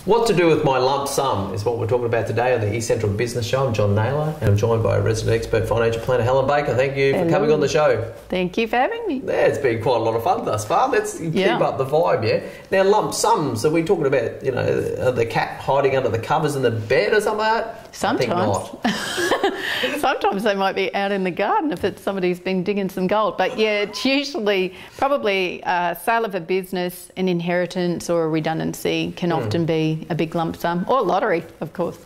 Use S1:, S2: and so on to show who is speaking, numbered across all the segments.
S1: What to do with my lump sum is what we're talking about today on the East Central Business Show. I'm John Naylor and I'm joined by a resident expert financial planner, Helen Baker. Thank you for coming on the show.
S2: Thank you for having me.
S1: Yeah, it's been quite a lot of fun thus far. Let's keep up the vibe, yeah? Now, lump sums, are we talking about, the cat hiding under the covers in the bed or something like that?
S2: Sometimes.
S1: I think not.
S2: Sometimes they might be out in the garden if it's somebody's been digging some gold. But yeah, it's usually probably a sale of a business, an inheritance or a redundancy can often be a big lump sum, or lottery, of course.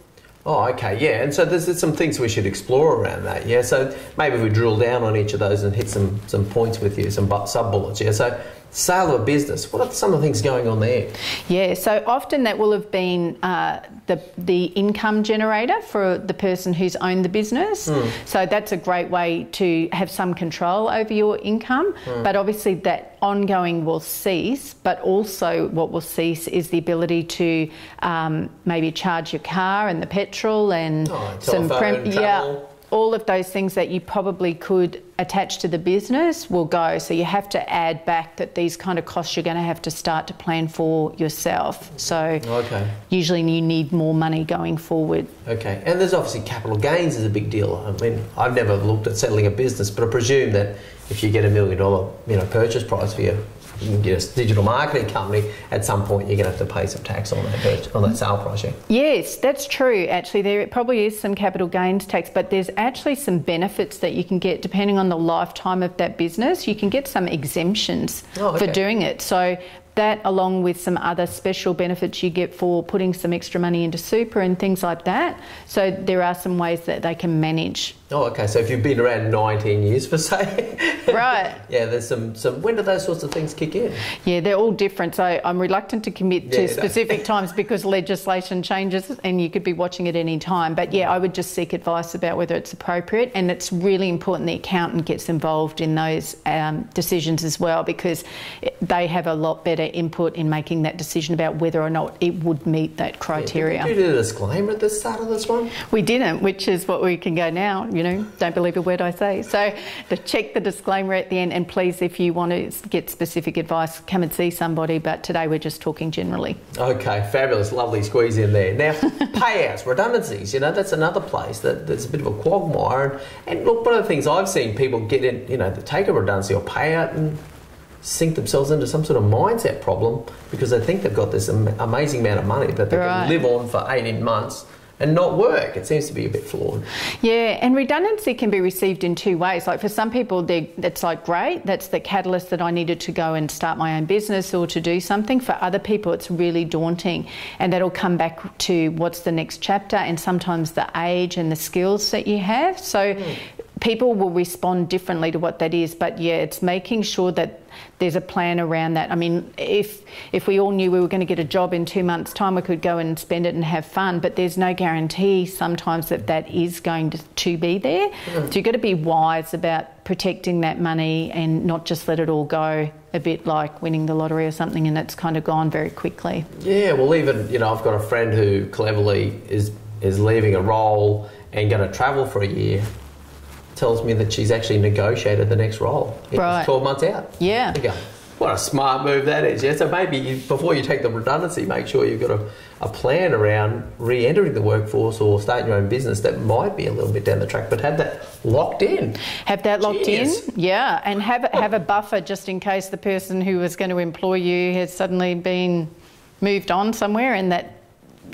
S1: Oh, okay, yeah. And so there's some things we should explore around that, yeah? So maybe we drill down on each of those and hit some points with you, some sub-bullets, yeah? So sale of a business, what are some of the things going on there?
S2: Yeah, so often that will have been the income generator for the person who's owned the business. So that's a great way to have some control over your income. But obviously that ongoing will cease, but also what will cease is the ability to maybe charge your car and the petrol and
S1: travel.
S2: All of those things that you probably could attach to the business will go. So you have to add back that these kind of costs you're going to have to start to plan for yourself. So usually you need more money going forward. Okay,
S1: and there's obviously capital gains is a big deal. I mean, I've never looked at settling a business, but I presume that if you get $1 million purchase price for your digital marketing company, at some point you're going to have to pay some tax on that sale price, yeah?
S2: Yes, that's true. Actually, there probably is some capital gains tax, but there's actually some benefits that you can get depending on the lifetime of that business. You can get some exemptions for doing it. So that, along with some other special benefits you get for putting some extra money into super and things like that. So there are some ways that they can manage.
S1: Oh, okay. So if you've been around 19 years, for say.
S2: Right.
S1: Yeah, there's some. When do those sorts of things kick in?
S2: Yeah, they're all different. So I'm reluctant to commit to specific times because legislation changes and you could be watching at any time. But yeah, I would just seek advice about whether it's appropriate. And it's really important the accountant gets involved in those decisions as well, because they have a lot better input in making that decision about whether or not it would meet that criteria.
S1: Did you do a disclaimer at the start of this one?
S2: We didn't, which is what we can go now. Don't believe a word I say. So check the disclaimer at the end, and please, if you want to get specific advice, come and see somebody, but today we're just talking generally. Okay,
S1: fabulous, lovely squeeze in there. Now, payouts, redundancies, that's another place that's a bit of a quagmire. And look, one of the things I've seen people get in, they take a redundancy or payout and sink themselves into some sort of mindset problem because they think they've got this amazing amount of money that they can live on for 18 months and not work. It seems to be a bit flawed.
S2: Yeah, and redundancy can be received in two ways. Like for some people, that's like, great, that's the catalyst that I needed to go and start my own business or to do something. For other people, it's really daunting, and that'll come back to what's the next chapter and sometimes the age and the skills that you have. So people will respond differently to what that is, but yeah, it's making sure that there's a plan around that. I mean, if we all knew we were going to get a job in 2 months' time, we could go and spend it and have fun, but there's no guarantee sometimes that is going to be there. So you've got to be wise about protecting that money and not just let it all go, a bit like winning the lottery or something and it's kind of gone very quickly.
S1: Yeah, well, even, I've got a friend who cleverly is leaving a role and going to travel for a year. Tells me that she's actually negotiated the next role. It's 12 months out.
S2: Yeah.
S1: What a smart move that is. Yeah. So maybe before you take the redundancy, make sure you've got a plan around re-entering the workforce or starting your own business that might be a little bit down the track, but have that locked in.
S2: Have that locked in, yeah, and have a buffer just in case the person who was going to employ you has suddenly been moved on somewhere and that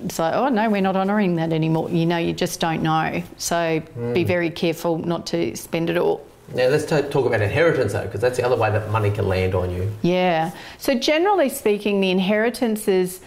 S2: it's like, oh no, we're not honouring that anymore. You just don't know. So be very careful not to spend it all.
S1: Now let's talk about inheritance though, because that's the other way that money can land on you.
S2: Yeah. So generally speaking, the inheritances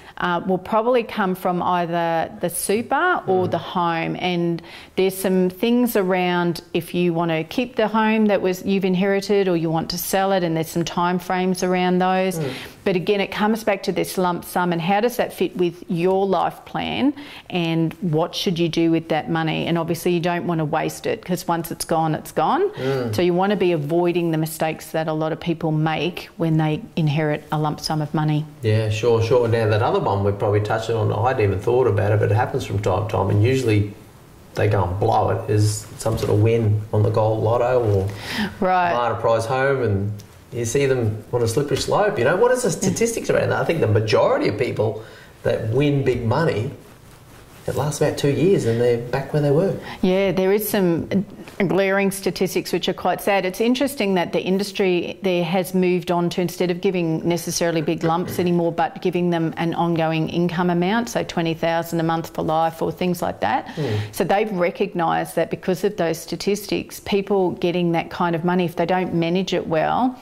S2: will probably come from either the super or the home, and there's some things around if you want to keep the home that you've inherited or you want to sell it, and there's some time frames around those. But again, it comes back to this lump sum and how does that fit with your life plan and what should you do with that money? And obviously you don't want to waste it because once it's gone, it's gone. So you want to be avoiding the mistakes that a lot of people make when they inherit a lump sum of money.
S1: Yeah, sure. Now that other one we probably touched on, I hadn't even thought about it, but it happens from time to time, and usually they go and blow it, is some sort of win on the gold lotto or buy a prize home, and you see them on a slippery slope. What is the statistics around that? I think the majority of people that win big money, it lasts about 2 years and they're back where they were.
S2: Yeah, there is some glaring statistics which are quite sad. It's interesting that the industry there has moved on to, instead of giving necessarily big lumps anymore, but giving them an ongoing income amount, so $20,000 a month for life or things like that. So they've recognised that because of those statistics, people getting that kind of money, if they don't manage it well,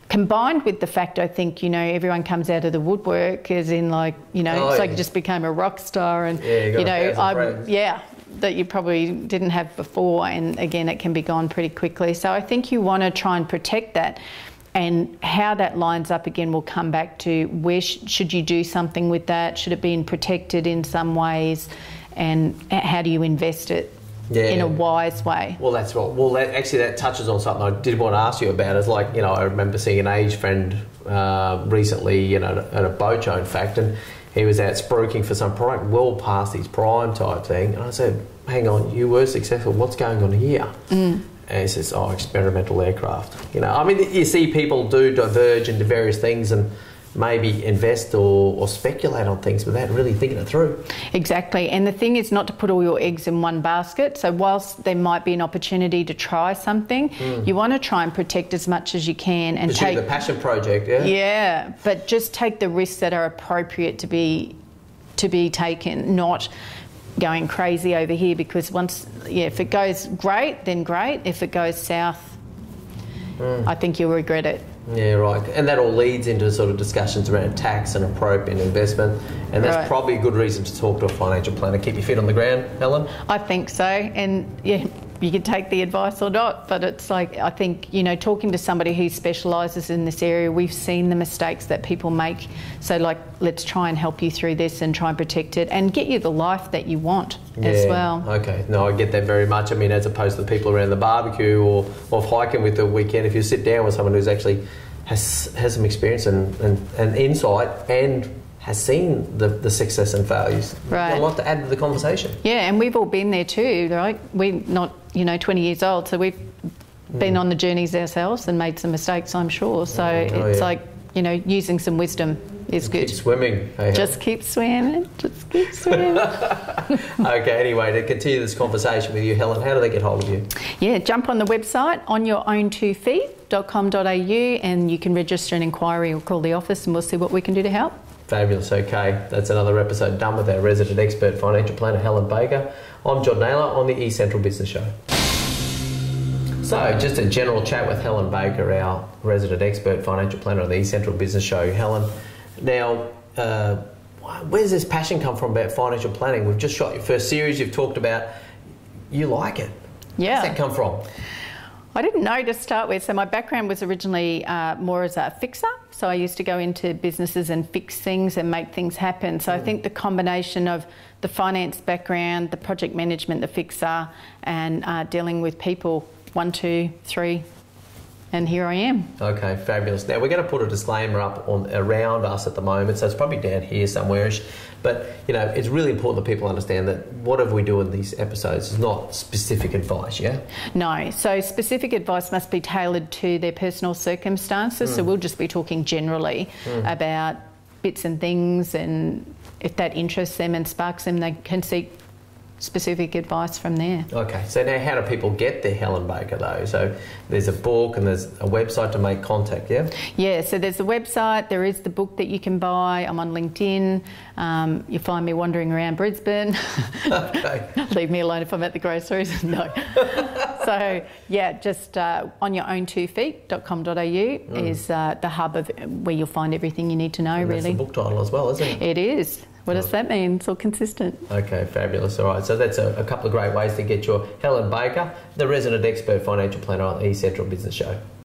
S2: combined with the fact, I think, you know, everyone comes out of the woodwork, as in, like, you know, it's like you just became a rock star, and
S1: you know,
S2: that you probably didn't have before, and again, it can be gone pretty quickly. So I think you want to try and protect that, and how that lines up again will come back to where should you do something with that? Should it be protected in some ways, and how do you invest it? In a wise way.
S1: Well, that's right. Well, that touches on something I did want to ask you about. Is like, you know, I remember seeing an aged friend recently, you know, at a boat show, in fact, and he was out spruiking for some product well past his prime type thing. And I said, hang on, you were successful. What's going on here? And he says, experimental aircraft. You know, I mean, you see people do diverge into various things and maybe invest or speculate on things without really thinking it through.
S2: Exactly, and the thing is not to put all your eggs in one basket. So whilst there might be an opportunity to try something, you want to try and protect as much as you can and take
S1: the passion project.
S2: Yeah, but just take the risks that are appropriate to be taken, not going crazy over here, because if it goes great, then great. If it goes south, I think you'll regret it.
S1: Yeah, right. And that all leads into sort of discussions around tax and appropriate investment. And that's probably a good reason to talk to a financial planner. Keep your feet on the ground, Helen?
S2: I think so. And yeah, you can take the advice or not, but it's like, I think, you know, talking to somebody who specialises in this area, we've seen the mistakes that people make. So, like, let's try and help you through this and try and protect it and get you the life that you want as well.
S1: Okay. No, I get that very much. I mean, as opposed to the people around the barbecue or hiking with the weekend, if you sit down with someone who's actually has some experience and insight and has seen the success and failures.
S2: Right.
S1: A lot to add to the conversation.
S2: Yeah, and we've all been there too, right? We're not, 20 years old, so we've been on the journeys ourselves and made some mistakes, I'm sure. So it's like, using some wisdom is good.
S1: Keep swimming. Hey,
S2: just keep swimming. Just keep swimming.
S1: Okay, anyway, to continue this conversation with you, Helen, how do they get hold of you?
S2: Yeah, jump on the website onyourown2feet.com.au and you can register an inquiry or call the office and we'll see what we can do to help.
S1: Fabulous. Okay, that's another episode done with our resident expert financial planner, Helen Baker. I'm John Naylor on the eCentral Business Show. So, just a general chat with Helen Baker, our resident expert financial planner on the eCentral Business Show. Helen, now, where does this passion come from about financial planning? We've just shot your first series. You've talked about you like it.
S2: Yeah.
S1: Where's that come from?
S2: I didn't know to start with. So my background was originally more as a fixer. So I used to go into businesses and fix things and make things happen. So I think the combination of the finance background, the project management, the fixer, and dealing with people, 1, 2, 3, and here I am. Okay,
S1: fabulous. Now we're going to put a disclaimer up around us at the moment, so it's probably down here somewhere-ish. But it's really important that people understand that whatever we do in these episodes is not specific advice, yeah?
S2: No, so specific advice must be tailored to their personal circumstances. So we'll just be talking generally about bits and things, and if that interests them and sparks them, they can seek specific advice from there. Okay,
S1: so now how do people get their Helen Baker though? So there's a book and there's a website to make contact, yeah?
S2: Yeah, so there's the website, there is the book that you can buy. I'm on LinkedIn. You'll find me wandering around Brisbane.
S1: Okay.
S2: Leave me alone if I'm at the groceries. No. So yeah, just onyourown2feet.com.au is the hub of where you'll find everything you need to know,
S1: and
S2: really.
S1: That's the book title as well, isn't it?
S2: It is. What does that mean? It's all consistent.
S1: Okay, fabulous. All right, so that's a couple of great ways to get your Helen Baker, the resident expert financial planner on the eCentral Business Show.